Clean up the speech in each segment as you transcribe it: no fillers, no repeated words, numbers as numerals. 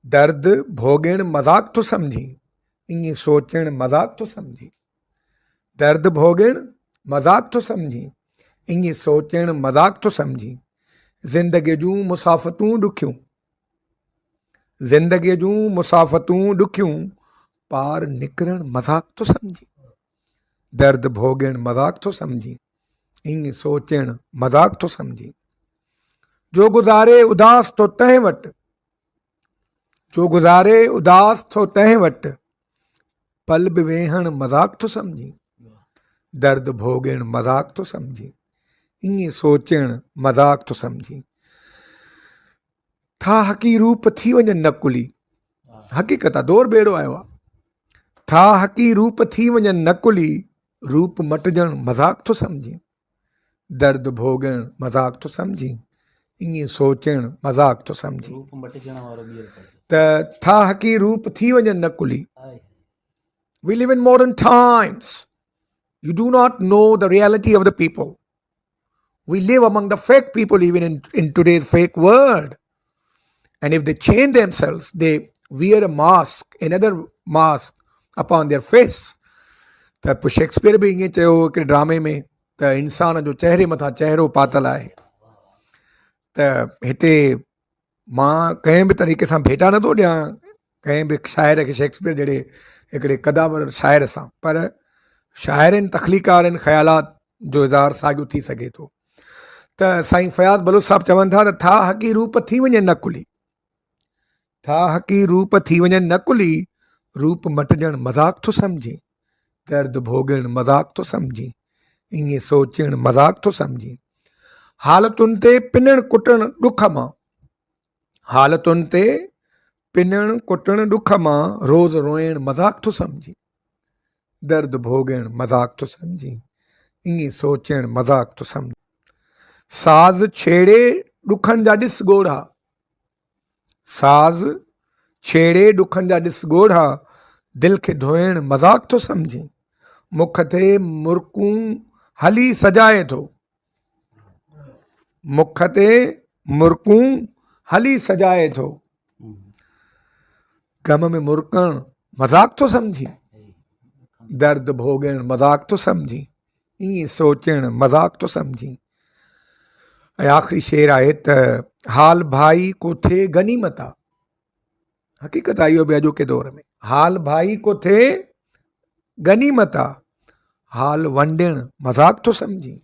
दर्द भोगण मजाक तो समझी, ईअं सोचण मजाक तो समझी। दर्द भोगण मजाक तो समझी, ईअं सोचण मजाक तो समझी। ज़िंदगीअ जूं मुसाफ़तूं ॾुखियूं, ज़िंदगीअ जूं मुसाफ़तूं ॾुखियूं, पार निकिरण मजाक तो समझी। दर्द भोगण मजाक तो समझी, ईअं सोचण मजाक तो समझी। जो गुज़ारे उदास तो तंहिं वटि, जो गुज़ारे उदास थो तंहिं वटि, पल बि वेहण मजाक तो समझी। दर्द भोगण मजाक तो समझी, ईअं सोचण मजाक तो समझी। था हकी रूप थी वञनि न कुली, हक़ीक़त आहे, दौर बेड़ो आयो आहे। था हकी रूप थी वञनि न कुली, रूप मटिजण मजाक तो समझी। दर्द भोगण मजाक तो समझी, ईअं सोचण मजाक तो समझी। त था हकी रूप थी वञनि न कुली। We live in modern times. You do not know the reality of the people. We live among the fake people even in today's fake world. And if they change themselves, they wear a mask, another mask upon their face. त पोइ Shakespeare बि ईअं चयो हिकिड़े ड्रामे में त इंसान जो चहिरे मथां चहिरो पातल आहे। त हिते मां कंहिं बि तरीक़े सां भेटा नथो ॾियां कंहिं बि शाइर खे शेक्सपियर जहिड़े हिकिड़े क़दावर शाइर सां, पर शाइरनि तख़लीकार आहिनि, ख़्यालात जो इज़हार साॻियो थी सघे थो। त साईं फयाज़ बलोच साहब चवनि था त था हकी रूप थी वञे न कुली, था हकी रूप थी वञनि न कुली, रूप मटिजण मज़ाक थो समझी। दर्द भोगण मज़ाक थो समझी, ईअं सोचण मज़ाक थो समझी। हालतुनि ते पिनण कुटण ॾुख मां, हालतुनि ते पिनण कुटण ॾुख मां, रोज़ रोइण मज़ाक थो समझी। दर्द भोगण मज़ाक थो समझी, ईअं सोचण मज़ाक थो समझी। साज़ छेड़े ॾुखनि जा ॾिस ॻोढ़ा, साज़ छेड़े ॾुखनि जा ॾिस ॻोढ़ा, दिलि खे धोइण मज़ाक थो समझी। मुख ते मुरकूं हली सजाए थो, मुख ते मुरकूं हली सजाए थो, गम में मुरकण मज़ाक थो समझी। दर्द भोगण मज़ाक थो समझी, ईअं सोचण मज़ाक थो समझी। ऐं आख़िरी शेर आहे त हाल भाई को थे गनीमत आहे। हक़ीक़त आहे इहो बि अॼोके दौर में, हाल भाई को थे गनीमत आहे, हाल वंडण मज़ाक थो समझी।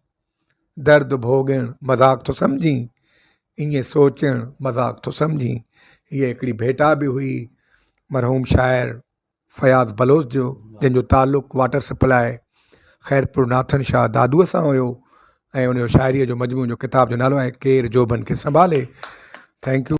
दर्द भोगण मज़ाक थो समझी, ईअं सोचण मज़ाक थो समझी। हीअ हिकिड़ी भेटा बि हुई मरहूम शाइर फयाज़ बलोच जो, जंहिंजो ताल्लुक़ वाटर सप्लाई ख़ैरपुर नाथन शाह दादूअ सां हुयो, ऐं उनजो शाइरीअ जो मजमू जो किताब जो नालो आहे केरु जोबन खे संभाले। Thank U.